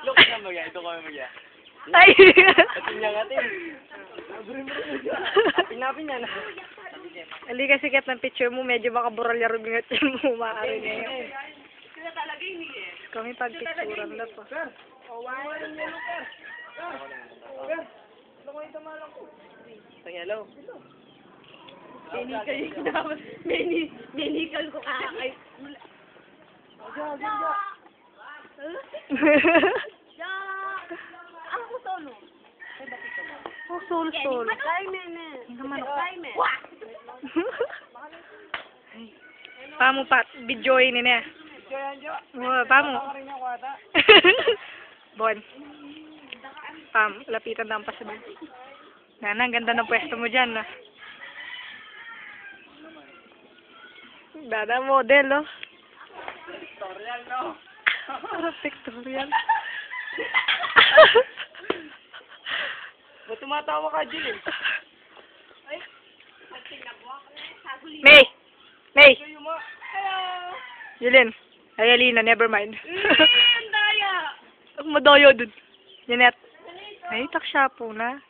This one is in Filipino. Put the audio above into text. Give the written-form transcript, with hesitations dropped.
Look na magya. Ito kami magya. Ay! Atin niya nga, Tim. Pinapin niya na. Hindi kasi sikat ng picture mo, medyo makabural yung rumingat yung mo, maaari na yun. Sila talaga hindi eh. Kami pag-picturean na po. Sa yellow. Menikal yung dapat. Menikal ko kakakay. Ako solo. Oh, sol. Ay, nene. Naman ako. Ay, nene. Pamo pa, videoin ni niya. Pamo. Bon. Pam, lapitan na ang pasabay. Nana, ang ganda ng pwesto mo dyan, na. Dada model, oh. Tutorial, no? Pictorial. Ba't tumatawa ka, Jill? May! Kayo mo. Yulin. Ay, Alina, never mind. Ang daya. Ang madaya dun. Janet. Ay, taksya po na.